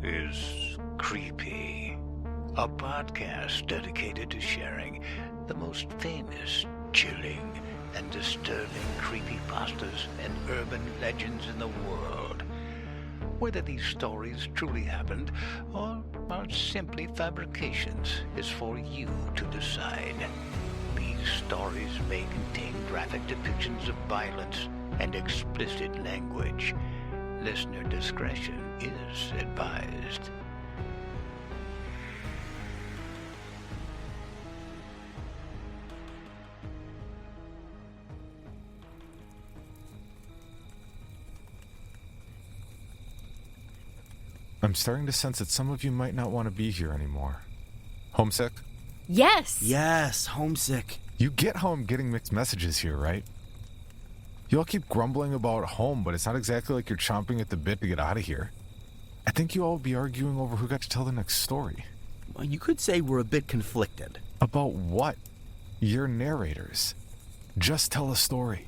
is Creepy, a podcast dedicated to sharing the most famous, chilling, and disturbing creepypastas and urban legends in the world. Whether these stories truly happened or are simply fabrications is for you to decide. These stories may contain graphic depictions of violence and explicit language. Listener discretion is advised. I'm starting to sense that some of you might not want to be here anymore. Homesick? Yes! Yes, homesick. You get how I'm getting mixed messages here, right? You all keep grumbling about home, but it's not exactly like you're chomping at the bit to get out of here. I think you all will be arguing over who got to tell the next story. Well, you could say we're a bit conflicted. About what? You're narrators. Just tell a story.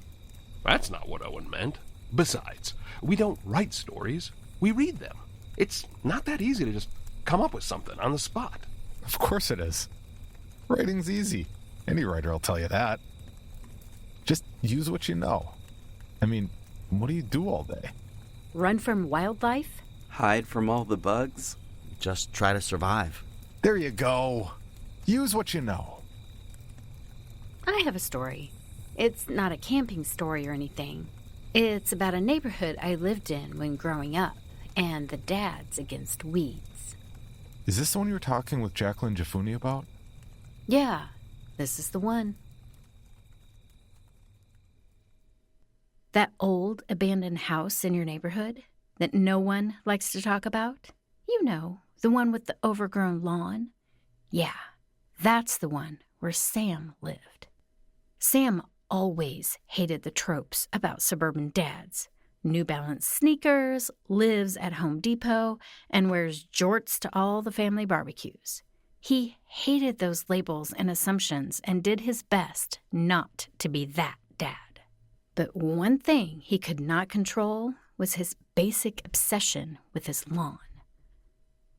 That's not what Owen meant. Besides, we don't write stories, we read them. It's not that easy to just come up with something on the spot. Of course it is. Writing's easy. Any writer will tell you that. Just use what you know. I mean, what do you do all day? Run from wildlife? Hide from all the bugs. Just try to survive. There you go. Use what you know. I have a story. It's not a camping story or anything. It's about a neighborhood I lived in when growing up, and the dads against weeds. Is this the one you were talking with Jacqueline Gifuni about? Yeah, this is the one. That old abandoned house in your neighborhood that no one likes to talk about? You know, the one with the overgrown lawn? Yeah, that's the one where Sam lived. Sam always hated the tropes about suburban dads. New Balance sneakers, lives at Home Depot, and wears jorts to all the family barbecues. He hated those labels and assumptions and did his best not to be that dad. But one thing he could not control was his basic obsession with his lawn.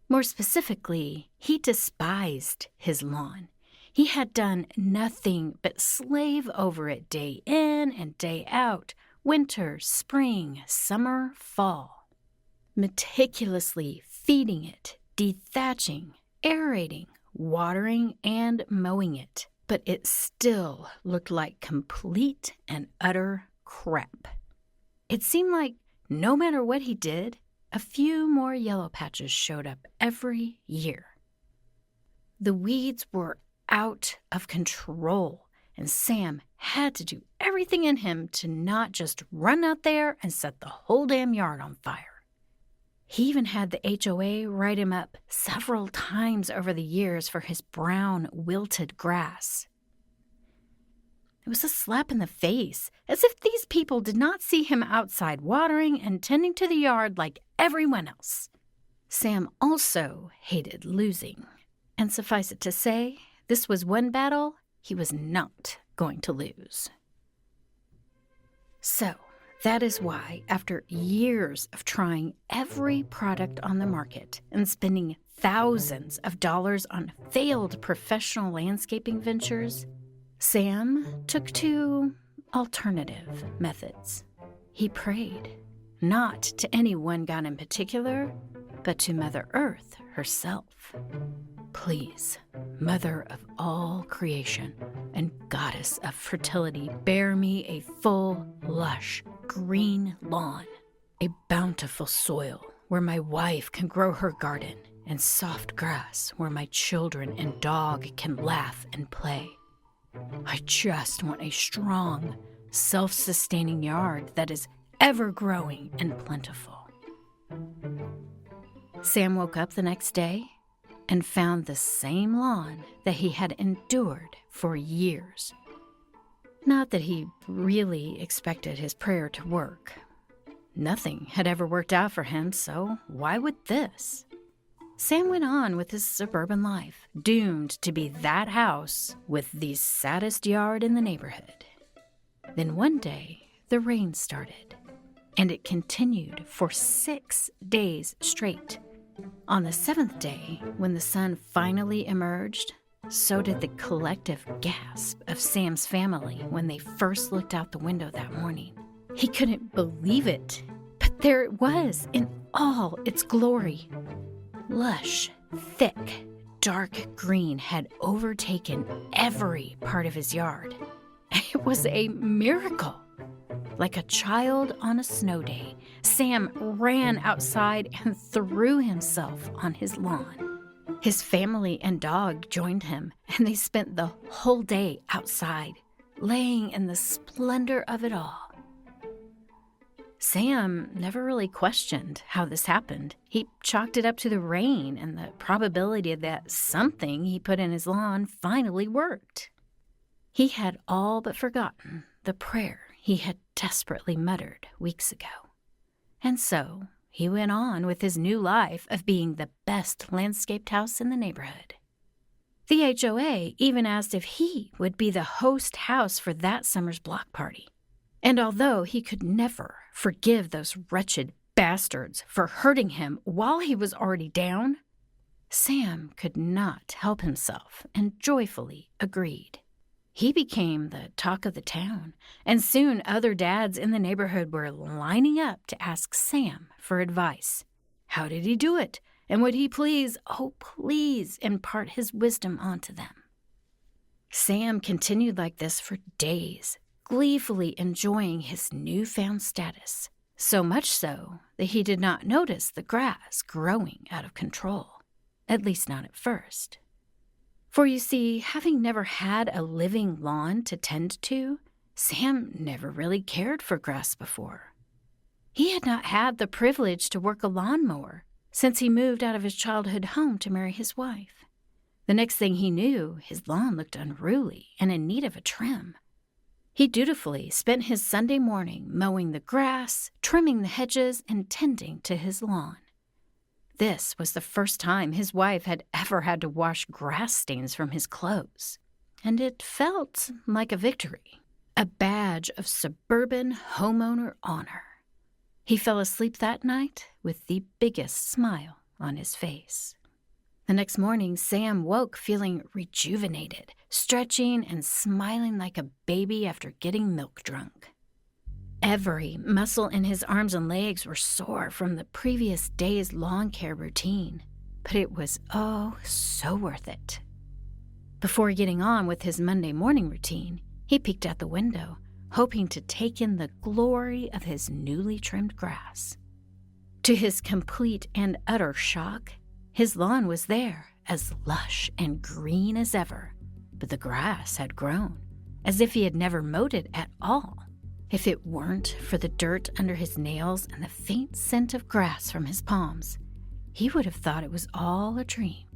More specifically, he despised his lawn. He had done nothing but slave over it day in and day out, winter, spring, summer, fall. Meticulously feeding it, dethatching, aerating, watering, and mowing it. But it still looked like complete and utter crap. It seemed like no matter what he did, a few more yellow patches showed up every year. The weeds were out of control, and Sam had to do everything in him to not just run out there and set the whole damn yard on fire. He even had the HOA write him up several times over the years for his brown, wilted grass. It was a slap in the face, as if these people did not see him outside watering and tending to the yard like everyone else. Sam also hated losing, and suffice it to say, this was one battle he was not going to lose. So, that is why, after years of trying every product on the market and spending thousands of dollars on failed professional landscaping ventures, Sam took to alternative methods. He prayed, not to any one god in particular, but to Mother Earth herself. Please, Mother of all creation and Goddess of fertility, bear me a full, lush, green lawn, a bountiful soil where my wife can grow her garden, and soft grass where my children and dog can laugh and play. I just want a strong, self-sustaining yard that is ever-growing and plentiful. Sam woke up the next day and found the same lawn that he had endured for years. Not that he really expected his prayer to work. Nothing had ever worked out for him, so why would this? Sam went on with his suburban life, doomed to be that house with the saddest yard in the neighborhood. Then one day, the rain started, and it continued for 6 days straight. On the 7th day, when the sun finally emerged, so did the collective gasp of Sam's family when they first looked out the window that morning. He couldn't believe it, but there it was in all its glory. Lush, thick, dark green had overtaken every part of his yard. It was a miracle. Like a child on a snow day, Sam ran outside and threw himself on his lawn. His family and dog joined him, and they spent the whole day outside, laying in the splendor of it all. Sam never really questioned how this happened. He chalked it up to the rain and the probability that something he put in his lawn finally worked. He had all but forgotten the prayer he had desperately muttered weeks ago. And so he went on with his new life of being the best landscaped house in the neighborhood. The HOA even asked if he would be the host house for that summer's block party. And although he could never forgive those wretched bastards for hurting him while he was already down, Sam could not help himself and joyfully agreed. He became the talk of the town, and soon other dads in the neighborhood were lining up to ask Sam for advice. How did he do it? And would he please, oh please, impart his wisdom onto them? Sam continued like this for days, gleefully enjoying his newfound status, so much so that he did not notice the grass growing out of control, at least not at first. For you see, having never had a living lawn to tend to, Sam never really cared for grass before. He had not had the privilege to work a lawnmower since he moved out of his childhood home to marry his wife. The next thing he knew, his lawn looked unruly and in need of a trim. He dutifully spent his Sunday morning mowing the grass, trimming the hedges, and tending to his lawn. This was the first time his wife had ever had to wash grass stains from his clothes, and it felt like a victory, a badge of suburban homeowner honor. He fell asleep that night with the biggest smile on his face. The next morning, Sam woke feeling rejuvenated, stretching and smiling like a baby after getting milk drunk. Every muscle in his arms and legs were sore from the previous day's lawn care routine, but it was oh so worth it. Before getting on with his Monday morning routine, he peeked out the window, hoping to take in the glory of his newly trimmed grass. To his complete and utter shock, his lawn was there, as lush and green as ever, but the grass had grown, as if he had never mowed it at all. If it weren't for the dirt under his nails and the faint scent of grass from his palms, he would have thought it was all a dream.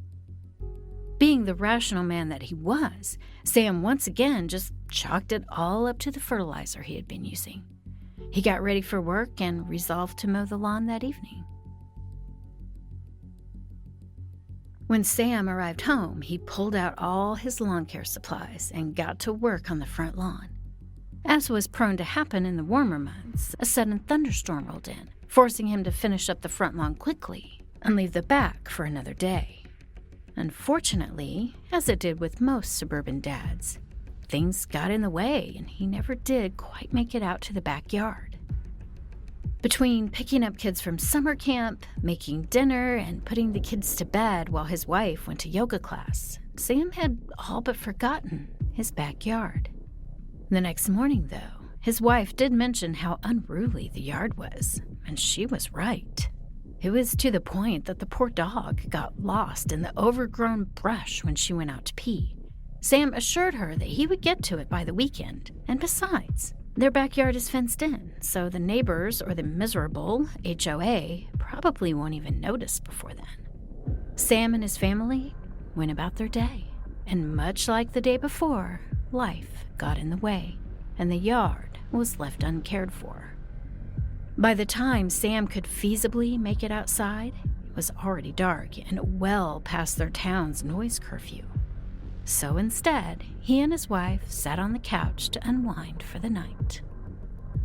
Being the rational man that he was, Sam once again just chalked it all up to the fertilizer he had been using. He got ready for work and resolved to mow the lawn that evening. When Sam arrived home, he pulled out all his lawn care supplies and got to work on the front lawn. As was prone to happen in the warmer months, a sudden thunderstorm rolled in, forcing him to finish up the front lawn quickly and leave the back for another day. Unfortunately, as it did with most suburban dads, things got in the way and he never did quite make it out to the backyard. Between picking up kids from summer camp, making dinner, and putting the kids to bed while his wife went to yoga class, Sam had all but forgotten his backyard. The next morning, though, his wife did mention how unruly the yard was, and she was right. It was to the point that the poor dog got lost in the overgrown brush when she went out to pee. Sam assured her that he would get to it by the weekend, and besides, their backyard is fenced in, so the neighbors or the miserable HOA probably won't even notice before then. Sam and his family went about their day, and much like the day before, life got in the way, and the yard was left uncared for. By the time Sam could feasibly make it outside, it was already dark and well past their town's noise curfew. So instead, he and his wife sat on the couch to unwind for the night.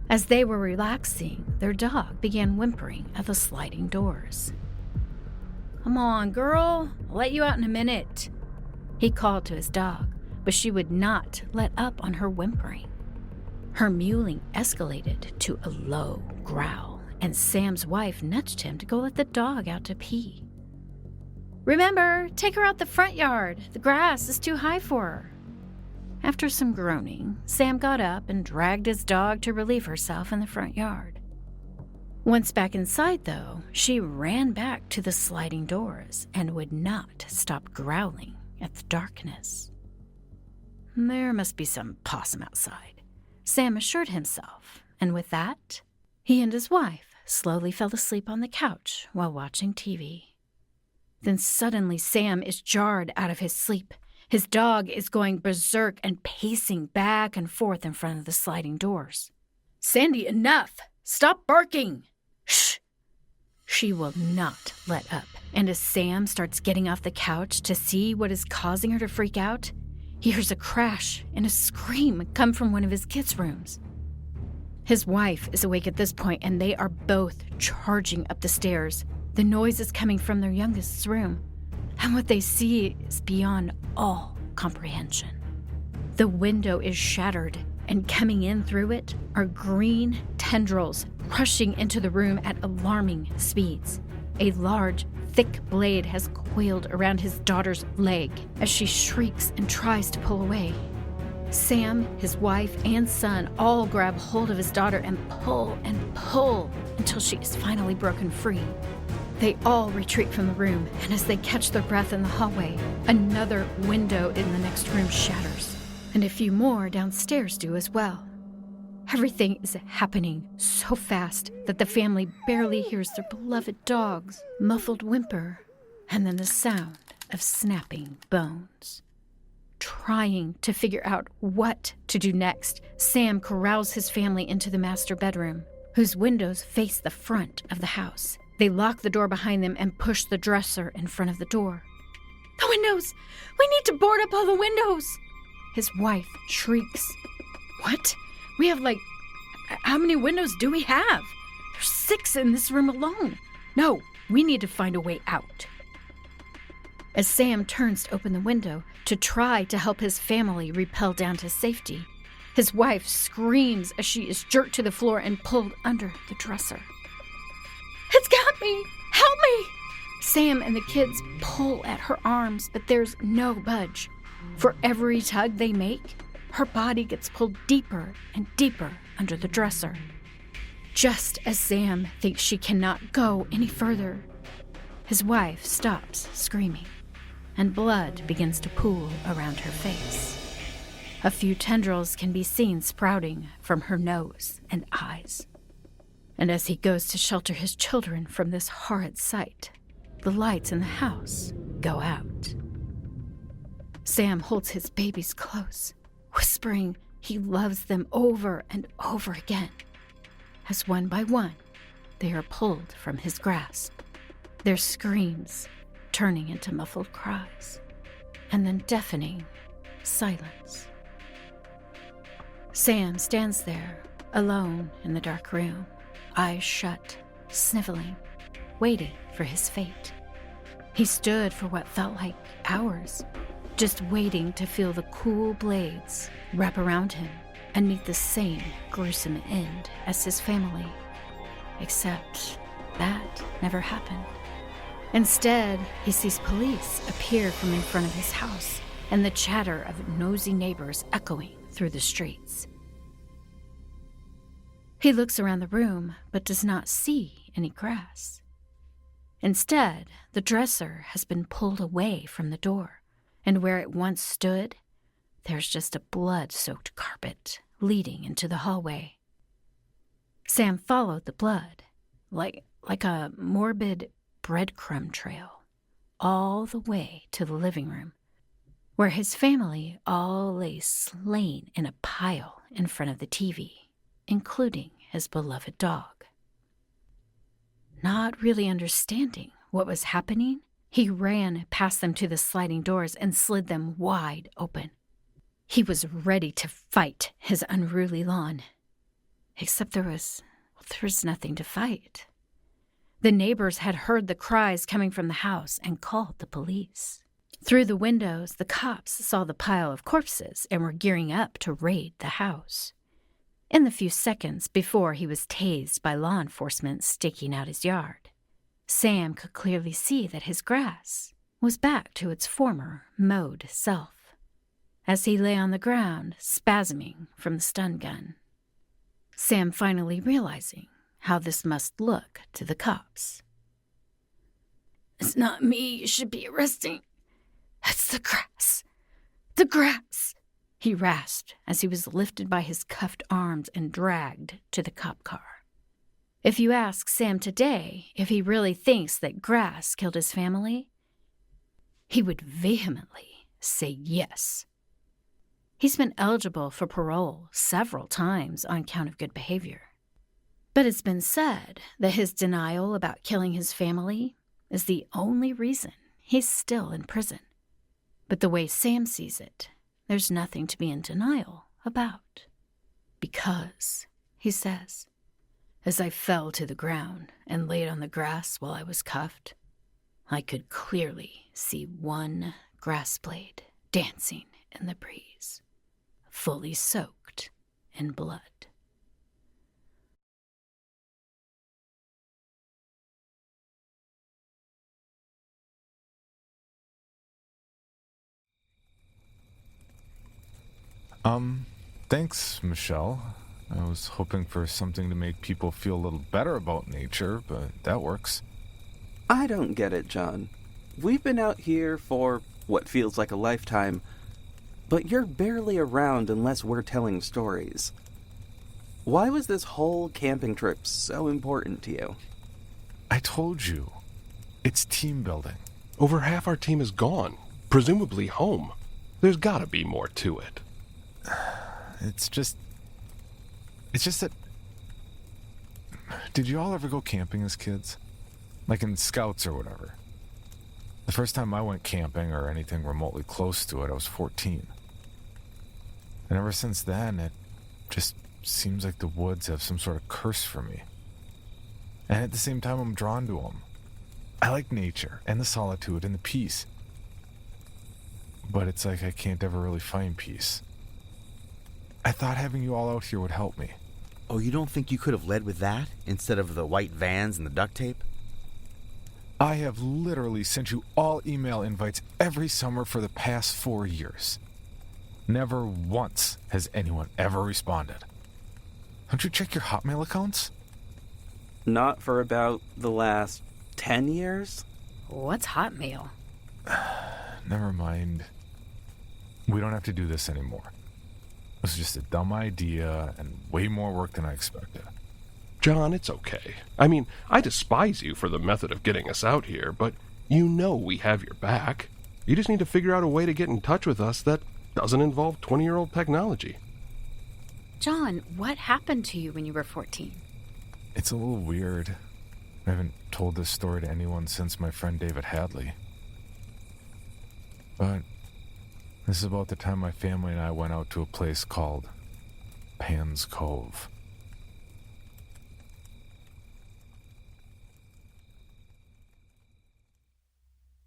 As they were relaxing, their dog began whimpering at the sliding doors. Come on, girl. I'll let you out in a minute. He called to his dog, but she would not let up on her whimpering. Her mewling escalated to a low growl, and Sam's wife nudged him to go let the dog out to pee. Remember, take her out the front yard. The grass is too high for her. After some groaning, Sam got up and dragged his dog to relieve herself in the front yard. Once back inside, though, she ran back to the sliding doors and would not stop growling at the darkness. There must be some possum outside, Sam assured himself, and with that, he and his wife slowly fell asleep on the couch while watching TV. Then suddenly Sam is jarred out of his sleep. His dog is going berserk and pacing back and forth in front of the sliding doors. Sandy, enough! Stop barking! Shh! She will not let up, and as Sam starts getting off the couch to see what is causing her to freak out, he hears a crash and a scream come from one of his kids' rooms. His wife is awake at this point, and they are both charging up the stairs. The noise is coming from their youngest's room, and what they see is beyond all comprehension. The window is shattered, and coming in through it are green tendrils rushing into the room at alarming speeds. A large, thick blade has coiled around his daughter's leg as she shrieks and tries to pull away. Sam, his wife, and son all grab hold of his daughter and pull until she is finally broken free. They all retreat from the room, and as they catch their breath in the hallway, another window in the next room shatters, and a few more downstairs do as well. Everything is happening so fast that the family barely hears their beloved dog's muffled whimper, and then the sound of snapping bones. Trying to figure out what to do next, Sam corrals his family into the master bedroom, whose windows face the front of the house. They lock the door behind them and push the dresser in front of the door. The windows! We need to board up all the windows! His wife shrieks. What? We have how many windows do we have? There's 6 in this room alone. No, we need to find a way out. As Sam turns to open the window to try to help his family rappel down to safety, his wife screams as she is jerked to the floor and pulled under the dresser. It's got me! Help me! Sam and the kids pull at her arms, but there's no budge. For every tug they make, her body gets pulled deeper and deeper under the dresser. Just as Sam thinks she cannot go any further, his wife stops screaming, and blood begins to pool around her face. A few tendrils can be seen sprouting from her nose and eyes. And as he goes to shelter his children from this horrid sight, the lights in the house go out. Sam holds his babies close, whispering he loves them over and over again, as one by one they are pulled from his grasp, their screams turning into muffled cries, and then deafening silence. Sam stands there, alone in the dark room, eyes shut, sniveling, waiting for his fate. He stood for what felt like hours, just waiting to feel the cool blades wrap around him and meet the same gruesome end as his family. Except that never happened. Instead, he sees police appear from in front of his house and the chatter of nosy neighbors echoing through the streets. He looks around the room, but does not see any grass. Instead, the dresser has been pulled away from the door, and where it once stood, there's just a blood-soaked carpet leading into the hallway. Sam followed the blood, like a morbid breadcrumb trail, all the way to the living room, where his family all lay slain in a pile in front of the TV, including his beloved dog. Not really understanding what was happening, he ran past them to the sliding doors and slid them wide open. He was ready to fight his unruly lawn, except there was nothing to fight. The neighbors had heard the cries coming from the house and called the police. Through the windows, the cops saw the pile of corpses and were gearing up to raid the house. In the few seconds before he was tased by law enforcement staking out his yard, Sam could clearly see that his grass was back to its former mowed self, as he lay on the ground, spasming from the stun gun. Sam finally realizing how this must look to the cops. "It's not me you should be arresting. It's the grass. The grass," he rasped as he was lifted by his cuffed arms and dragged to the cop car. If you ask Sam today if he really thinks that grass killed his family, he would vehemently say yes. He's been eligible for parole several times on count of good behavior. But it's been said that his denial about killing his family is the only reason he's still in prison. But the way Sam sees it, there's nothing to be in denial about. Because, he says, as I fell to the ground and laid on the grass while I was cuffed, I could clearly see one grass blade dancing in the breeze, fully soaked in blood. Thanks, Michelle. I was hoping for something to make people feel a little better about nature, but that works. I don't get it, John. We've been out here for what feels like a lifetime, but you're barely around unless we're telling stories. Why was this whole camping trip so important to you? I told you. It's team building. Over half our team is gone, presumably home. There's gotta be more to it. It's just that... Did you all ever go camping as kids? Like in scouts or whatever? The first time I went camping or anything remotely close to it, I was 14. And ever since then, it just seems like the woods have some sort of curse for me. And at the same time, I'm drawn to them. I like nature and the solitude and the peace. But it's like I can't ever really find peace. I thought having you all out here would help me. Oh, you don't think you could have led with that instead of the white vans and the duct tape? I have literally sent you all email invites every summer for the past 4 years. Never once has anyone ever responded. Don't you check your Hotmail accounts? Not for about the last 10 years? What's Hotmail? Never mind. We don't have to do this anymore. It was just a dumb idea and way more work than I expected. John, it's okay. I mean, I despise you for the method of getting us out here, but you know we have your back. You just need to figure out a way to get in touch with us that doesn't involve 20-year-old technology. John, what happened to you when you were 14? It's a little weird. I haven't told this story to anyone since my friend David Hadley. But this is about the time my family and I went out to a place called Pan's Cove.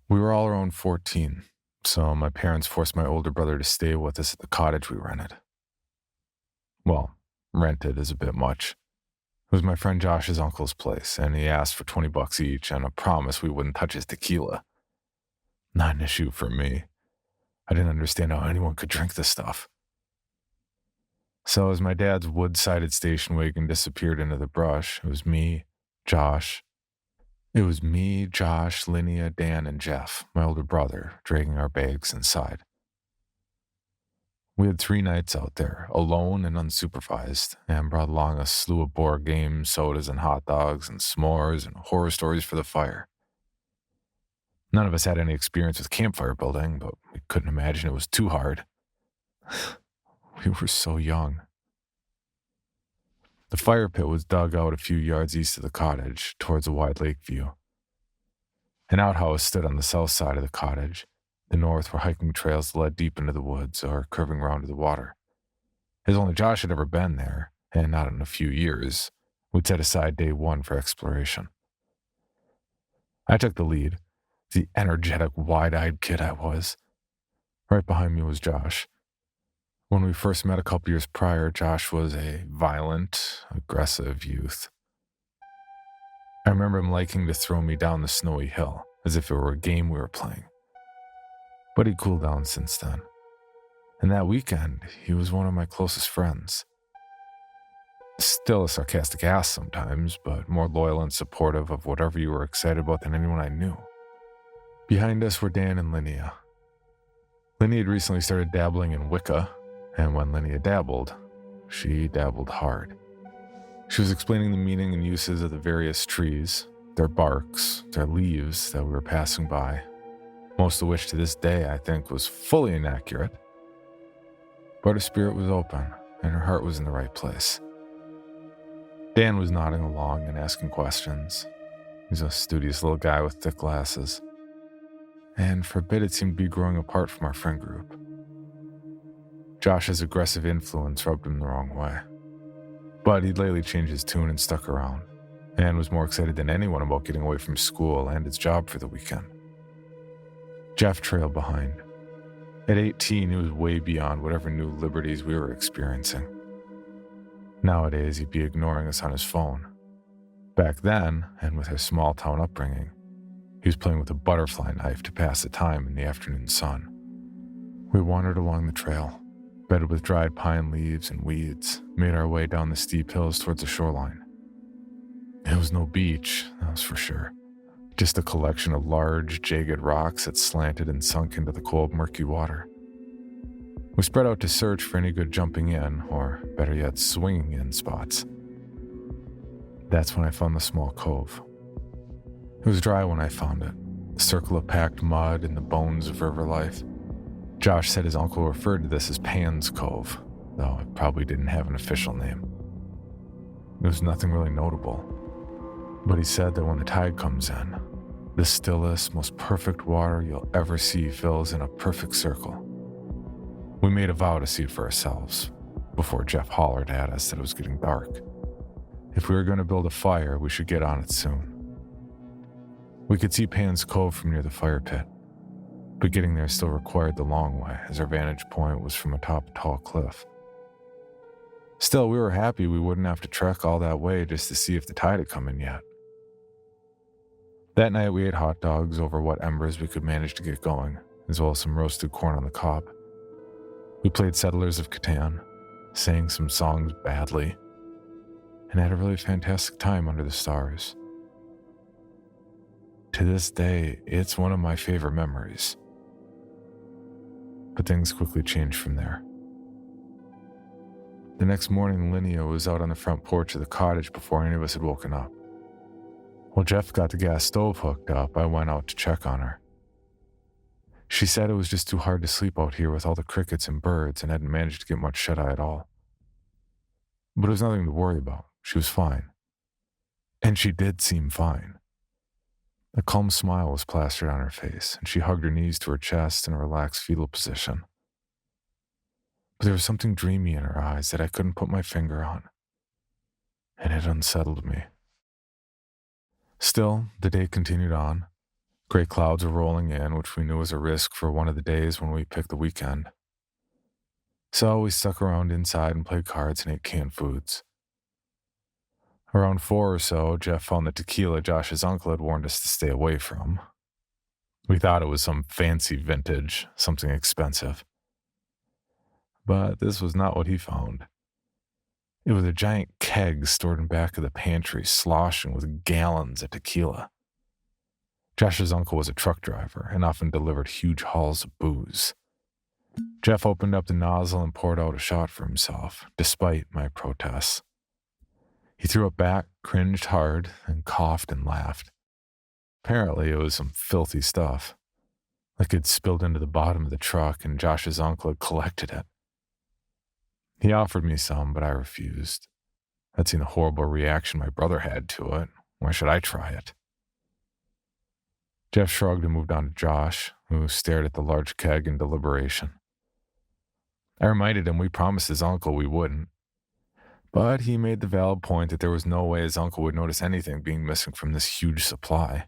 We were all around 14, so my parents forced my older brother to stay with us at the cottage we rented. Well, rented is a bit much. It was my friend Josh's uncle's place, and he asked for $20 each and a promise we wouldn't touch his tequila. Not an issue for me. I didn't understand how anyone could drink this stuff. So as my dad's wood-sided station wagon disappeared into the brush, it was me, Josh, Linnea, Dan, and Jeff, my older brother, dragging our bags inside. We had 3 nights out there, alone and unsupervised, and brought along a slew of board games, sodas, and hot dogs, and s'mores, and horror stories for the fire. None of us had any experience with campfire building, but we couldn't imagine it was too hard. We were so young. The fire pit was dug out a few yards east of the cottage, towards a wide lake view. An outhouse stood on the south side of the cottage. The north were hiking trails that led deep into the woods or curving round to the water. As only Josh had ever been there, and not in a few years, we'd set aside day 1 for exploration. I took the lead, the energetic, wide-eyed kid I was. Right behind me was Josh. When we first met a couple years prior, Josh was a violent, aggressive youth. I remember him liking to throw me down the snowy hill, as if it were a game we were playing. But he cooled down since then. And that weekend, he was one of my closest friends. Still a sarcastic ass sometimes, but more loyal and supportive of whatever you were excited about than anyone I knew. Behind us were Dan and Linnea. Linnea had recently started dabbling in Wicca, and when Linnea dabbled, she dabbled hard. She was explaining the meaning and uses of the various trees, their barks, their leaves that we were passing by, most of which to this day I think was fully inaccurate. But her spirit was open, and her heart was in the right place. Dan was nodding along and asking questions. He's a studious little guy with thick glasses. And for a bit it seemed to be growing apart from our friend group. Josh's aggressive influence rubbed him the wrong way. But he'd lately changed his tune and stuck around, and was more excited than anyone about getting away from school and his job for the weekend. Jeff trailed behind. At 18, he was way beyond whatever new liberties we were experiencing. Nowadays, he'd be ignoring us on his phone. Back then, and with his small-town upbringing, he was playing with a butterfly knife to pass the time in the afternoon sun. We wandered along the trail, bedded with dried pine leaves and weeds, made our way down the steep hills towards the shoreline. It was no beach, that was for sure. Just a collection of large, jagged rocks that slanted and sunk into the cold, murky water. We spread out to search for any good jumping in, or better yet, swinging in spots. That's when I found the small cove. It was dry when I found it, a circle of packed mud and the bones of river life. Josh said his uncle referred to this as Pan's Cove, though it probably didn't have an official name. There was nothing really notable, but he said that when the tide comes in, the stillest, most perfect water you'll ever see fills in a perfect circle. We made a vow to see it for ourselves, before Jeff hollered at us that it was getting dark. If we were going to build a fire, we should get on it soon. We could see Pan's Cove from near the fire pit, but getting there still required the long way, as our vantage point was from atop a tall cliff. Still, we were happy we wouldn't have to trek all that way just to see if the tide had come in yet. That night we ate hot dogs over what embers we could manage to get going, as well as some roasted corn on the cob. We played Settlers of Catan, sang some songs badly, and had a really fantastic time under the stars. To this day, it's one of my favorite memories. But things quickly changed from there. The next morning, Linnea was out on the front porch of the cottage before any of us had woken up. While Jeff got the gas stove hooked up, I went out to check on her. She said it was just too hard to sleep out here with all the crickets and birds and hadn't managed to get much shut-eye at all. But it was nothing to worry about. She was fine. And she did seem fine. A calm smile was plastered on her face, and she hugged her knees to her chest in a relaxed fetal position. But there was something dreamy in her eyes that I couldn't put my finger on, and it unsettled me. Still, the day continued on. Gray clouds were rolling in, which we knew was a risk for one of the days when we picked the weekend. So we stuck around inside and played cards and ate canned foods. Around 4 or so, Jeff found the tequila Josh's uncle had warned us to stay away from. We thought it was some fancy vintage, something expensive. But this was not what he found. It was a giant keg stored in back of the pantry, sloshing with gallons of tequila. Josh's uncle was a truck driver and often delivered huge hauls of booze. Jeff opened up the nozzle and poured out a shot for himself, despite my protests. He threw it back, cringed hard, and coughed and laughed. Apparently, it was some filthy stuff. Like it spilled into the bottom of the truck and Josh's uncle had collected it. He offered me some, but I refused. I'd seen the horrible reaction my brother had to it. Why should I try it? Jeff shrugged and moved on to Josh, who stared at the large keg in deliberation. I reminded him we promised his uncle we wouldn't, but he made the valid point that there was no way his uncle would notice anything being missing from this huge supply.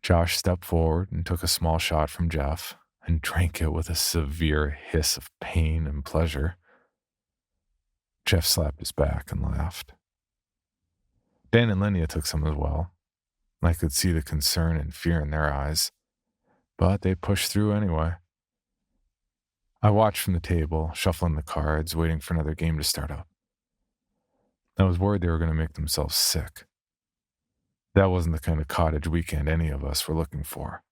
Josh stepped forward and took a small shot from Jeff and drank it with a severe hiss of pain and pleasure. Jeff slapped his back and laughed. Dan and Linnea took some as well. I could see the concern and fear in their eyes, but they pushed through anyway. I watched from the table, shuffling the cards, waiting for another game to start up. I was worried they were going to make themselves sick. That wasn't the kind of cottage weekend any of us were looking for.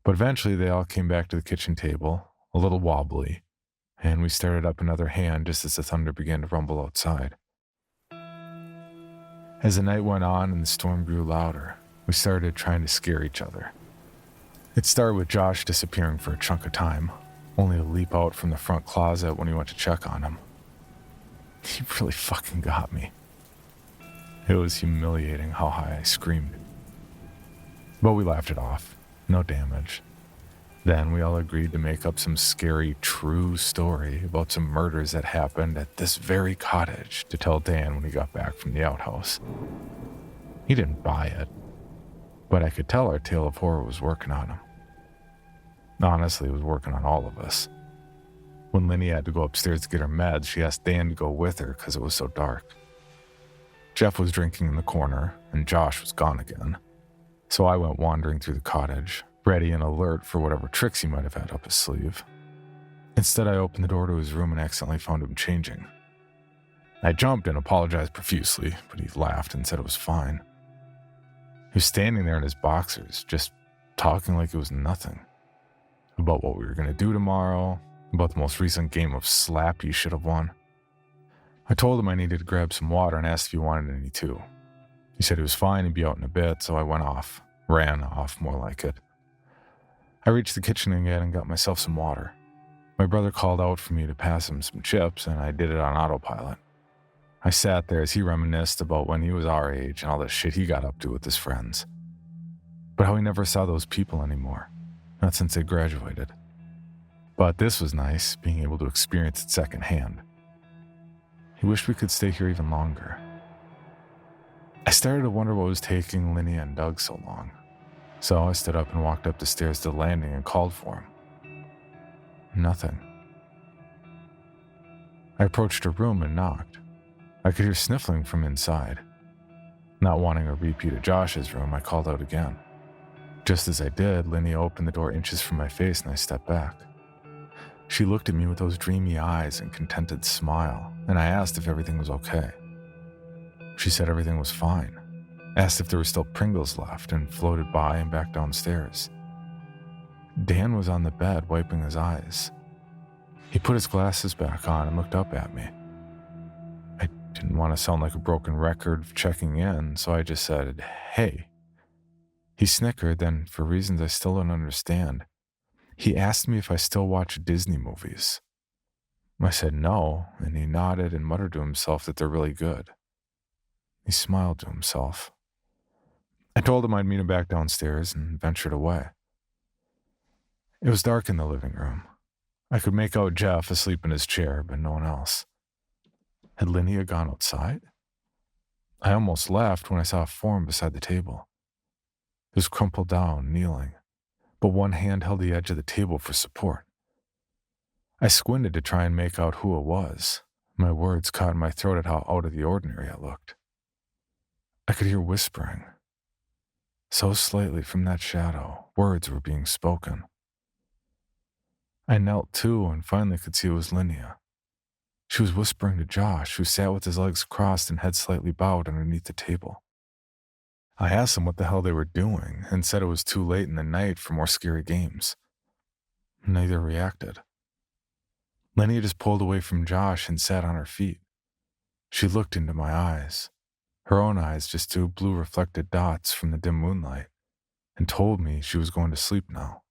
But eventually they all came back to the kitchen table, a little wobbly, and we started up another hand just as the thunder began to rumble outside. As the night went on and the storm grew louder, we started trying to scare each other. It started with Josh disappearing for a chunk of time, only to leap out from the front closet when we went to check on him. He really fucking got me. It was humiliating how high I screamed. But we laughed it off. No damage. Then we all agreed to make up some scary, true story about some murders that happened at this very cottage to tell Dan when he got back from the outhouse. He didn't buy it, but I could tell our tale of horror was working on him. Honestly, it was working on all of us. When Linny had to go upstairs to get her meds, she asked Dan to go with her because it was so dark. Jeff was drinking in the corner, and Josh was gone again. So I went wandering through the cottage, ready and alert for whatever tricks he might have had up his sleeve. Instead, I opened the door to his room and accidentally found him changing. I jumped and apologized profusely, but he laughed and said it was fine. He was standing there in his boxers, just talking like it was nothing. About what we were going to do tomorrow, about the most recent game of slap he should have won. I told him I needed to grab some water and asked if he wanted any too. He said he was fine and be out in a bit, so I ran off more like it. I reached the kitchen again and got myself some water. My brother called out for me to pass him some chips, and I did it on autopilot. I sat there as he reminisced about when he was our age and all the shit he got up to with his friends. But how he never saw those people anymore, not since they graduated. But this was nice, being able to experience it secondhand. He wished we could stay here even longer. I started to wonder what was taking Linnea and Doug so long. So I stood up and walked up the stairs to the landing and called for him. Nothing. I approached her room and knocked. I could hear sniffling from inside. Not wanting a repeat of Josh's room, I called out again. Just as I did, Linnea opened the door inches from my face and I stepped back. She looked at me with those dreamy eyes and contented smile, and I asked if everything was okay. She said everything was fine, asked if there were still Pringles left, and floated by and back downstairs. Dan was on the bed wiping his eyes. He put his glasses back on and looked up at me. I didn't want to sound like a broken record of checking in, so I just said, "Hey." He snickered, then, for reasons I still don't understand, he asked me if I still watch Disney movies. I said no, and he nodded and muttered to himself that they're really good. He smiled to himself. I told him I'd meet him back downstairs and ventured away. It was dark in the living room. I could make out Jeff asleep in his chair, but no one else. Had Linnea gone outside? I almost laughed when I saw a form beside the table. It was crumpled down, kneeling, but one hand held the edge of the table for support. I squinted to try and make out who it was. My words caught in my throat at how out of the ordinary I looked. I could hear whispering. So slightly from that shadow, words were being spoken. I knelt too and finally could see it was Linnea. She was whispering to Josh, who sat with his legs crossed and head slightly bowed underneath the table. I asked them what the hell they were doing and said it was too late in the night for more scary games. Neither reacted. Linnea just pulled away from Josh and sat on her feet. She looked into my eyes, her own eyes just two blue reflected dots from the dim moonlight, and told me she was going to sleep now.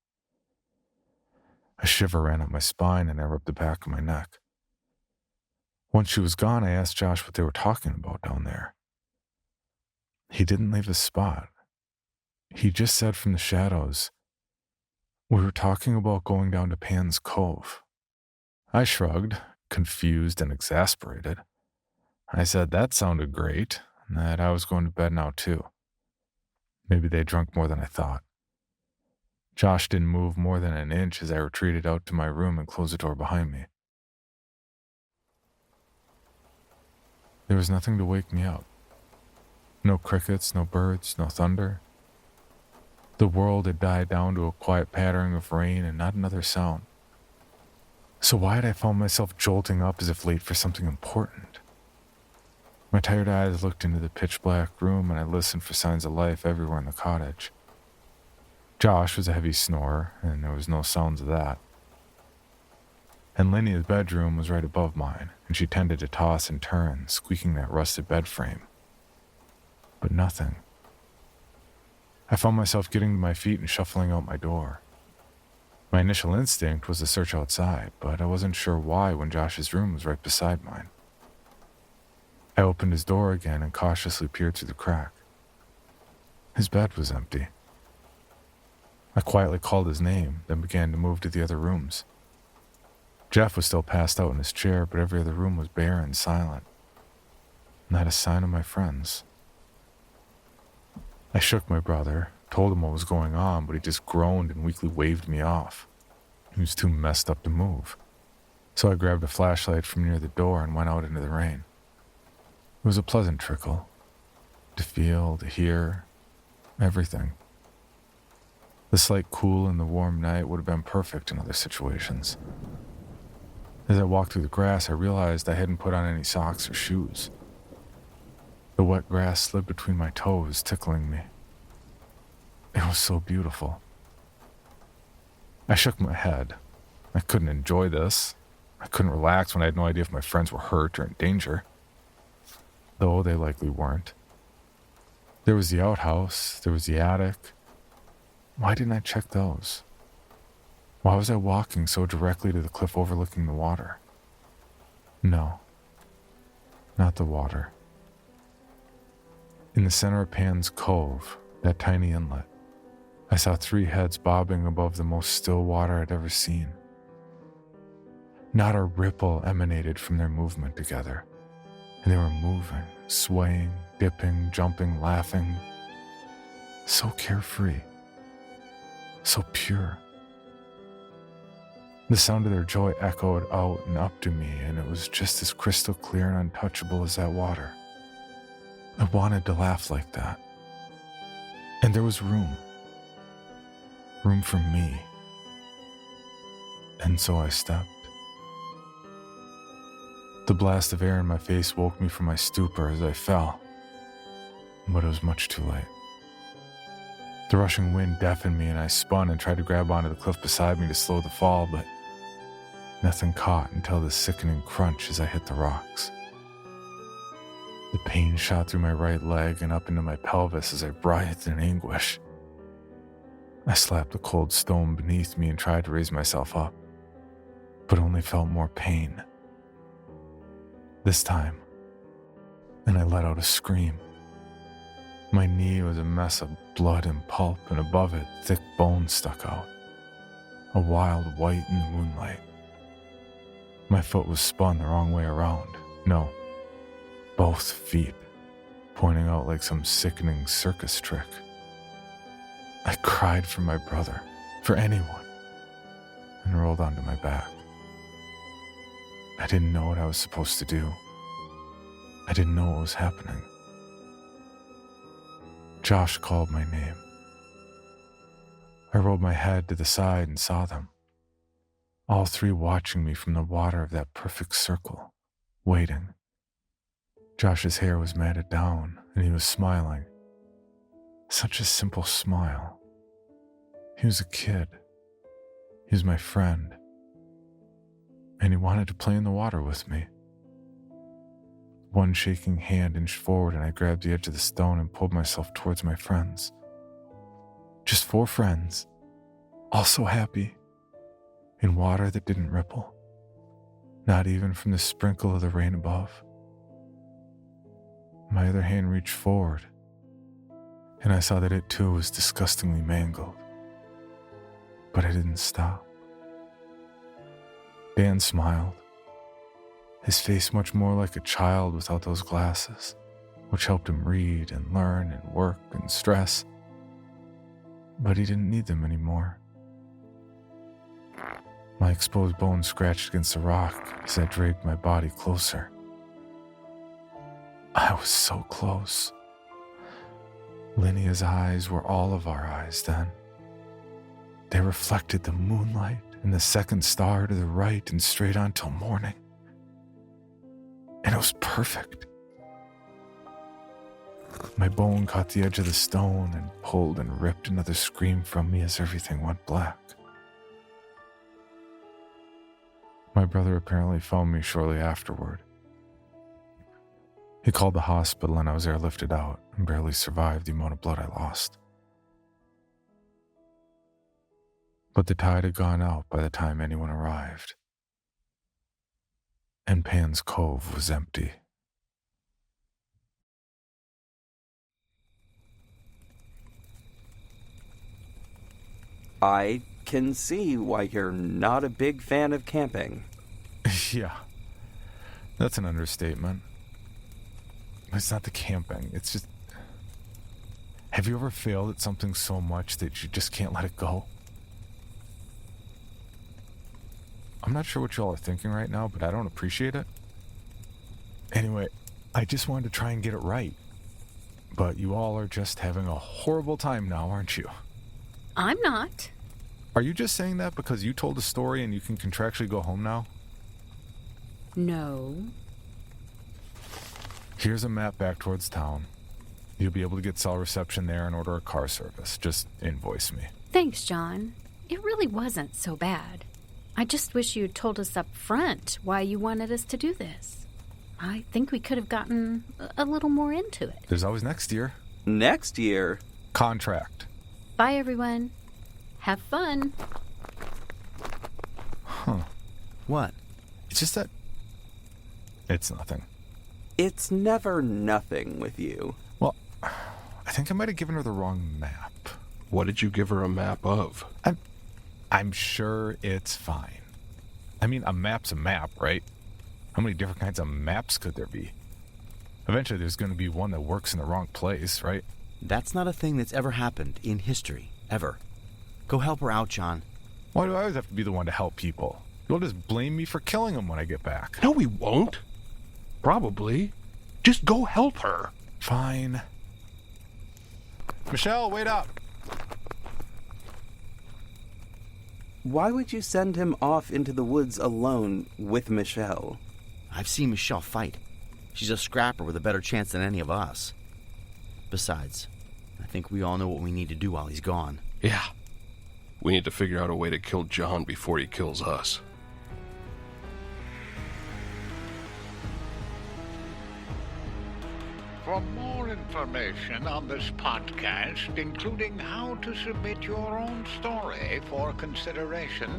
A shiver ran up my spine and I rubbed the back of my neck. Once she was gone, I asked Josh what they were talking about down there. He didn't leave a spot. He just said from the shadows, "We were talking about going down to Pan's Cove." I shrugged, confused and exasperated. I said that sounded great, and that I was going to bed now too. Maybe they drunk more than I thought. Josh didn't move more than an inch as I retreated out to my room and closed the door behind me. There was nothing to wake me up. No crickets, no birds, no thunder. The world had died down to a quiet pattering of rain and not another sound. So why had I found myself jolting up as if late for something important? My tired eyes looked into the pitch-black room and I listened for signs of life everywhere in the cottage. Josh was a heavy snorer, and there was no sounds of that. And Lynia's bedroom was right above mine, and she tended to toss and turn, squeaking that rusted bed frame. But nothing. I found myself getting to my feet and shuffling out my door. My initial instinct was to search outside, but I wasn't sure why when Josh's room was right beside mine. I opened his door again and cautiously peered through the crack. His bed was empty. I quietly called his name, then began to move to the other rooms. Jeff was still passed out in his chair, but every other room was bare and silent. Not a sign of my friends. I shook my brother, told him what was going on, but he just groaned and weakly waved me off. He was too messed up to move. So I grabbed a flashlight from near the door and went out into the rain. It was a pleasant trickle. To feel, to hear, everything. The slight cool in the warm night would have been perfect in other situations. As I walked through the grass, I realized I hadn't put on any socks or shoes. The wet grass slid between my toes, tickling me. It was so beautiful. I shook my head. I couldn't enjoy this. I couldn't relax when I had no idea if my friends were hurt or in danger. Though they likely weren't. There was the outhouse, there was the attic. Why didn't I check those? Why was I walking so directly to the cliff overlooking the water? No, not the water. In the center of Pan's Cove, that tiny inlet, I saw 3 heads bobbing above the most still water I'd ever seen. Not a ripple emanated from their movement together, and they were moving, swaying, dipping, jumping, laughing. So carefree. So pure. The sound of their joy echoed out and up to me, and it was just as crystal clear and untouchable as that water. I wanted to laugh like that. And there was room. Room for me. And so I stepped. The blast of air in my face woke me from my stupor as I fell. But it was much too late. The rushing wind deafened me and I spun and tried to grab onto the cliff beside me to slow the fall, but nothing caught until the sickening crunch as I hit the rocks. The pain shot through my right leg and up into my pelvis as I writhed in anguish. I slapped the cold stone beneath me and tried to raise myself up, but only felt more pain. This time, and I let out a scream. My knee was a mess of blood and pulp, and above it, thick bones stuck out, a wild white in the moonlight. My foot was spun the wrong way around. No, both feet, pointing out like some sickening circus trick. I cried for my brother, for anyone, and rolled onto my back. I didn't know what I was supposed to do. I didn't know what was happening. Josh called my name. I rolled my head to the side and saw them. All 3 watching me from the water of that perfect circle, waiting. Josh's hair was matted down, and he was smiling. Such a simple smile. He was a kid. He was my friend. And he wanted to play in the water with me. One shaking hand inched forward and I grabbed the edge of the stone and pulled myself towards my friends. Just 4 friends, all so happy, in water that didn't ripple, not even from the sprinkle of the rain above. My other hand reached forward, and I saw that it too was disgustingly mangled. But I didn't stop. Dan smiled, his face much more like a child without those glasses, which helped him read and learn and work and stress, but he didn't need them anymore. My exposed bones scratched against the rock as I dragged my body closer. I was so close. Linnea's eyes were all of our eyes then. They reflected the moonlight and the second star to the right and straight on till morning. And it was perfect. My bone caught the edge of the stone and pulled and ripped another scream from me as everything went black. My brother apparently found me shortly afterward. He called the hospital and I was airlifted out and barely survived the amount of blood I lost. But the tide had gone out by the time anyone arrived. And Pan's Cove was empty. I can see why you're not a big fan of camping. Yeah, that's an understatement. It's not the camping, it's just... Have you ever failed at something so much that you just can't let it go? I'm not sure what y'all are thinking right now, but I don't appreciate it. Anyway, I just wanted to try and get it right. But you all are just having a horrible time now, aren't you? I'm not. Are you just saying that because you told a story and you can contractually go home now? No. Here's a map back towards town. You'll be able to get cell reception there and order a car service. Just invoice me. Thanks, John. It really wasn't so bad. I just wish you'd told us up front why you wanted us to do this. I think we could have gotten a little more into it. There's always next year. Next year? Contract. Bye, everyone. Have fun. Huh. What? It's just that... It's nothing. It's never nothing with you. Well, I think I might have given her the wrong map. What did you give her a map of? I'm sure it's fine. I mean, a map's a map, right? How many different kinds of maps could there be? Eventually there's going to be one that works in the wrong place, right? That's not a thing that's ever happened in history, ever. Go help her out, John. Why do I always have to be the one to help people? You'll just blame me for killing them when I get back. No, we won't. Probably. Just go help her. Fine. Michelle, wait up. Why would you send him off into the woods alone with Michelle? I've seen Michelle fight. She's a scrapper with a better chance than any of us. Besides, I think we all know what we need to do while he's gone. Yeah. We need to figure out a way to kill John before he kills us. For more information on this podcast, including how to submit your own story for consideration,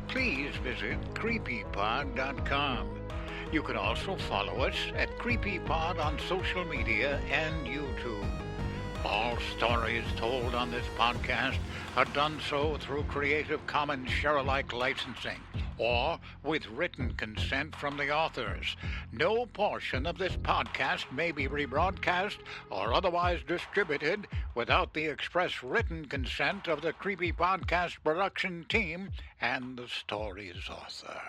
please visit creepypod.com. You can also follow us at Creepypod on social media and YouTube. All stories told on this podcast are done so through Creative Commons share-alike licensing or with written consent from the authors. No portion of this podcast may be rebroadcast or otherwise distributed without the express written consent of the Creepy Podcast production team and the story's author.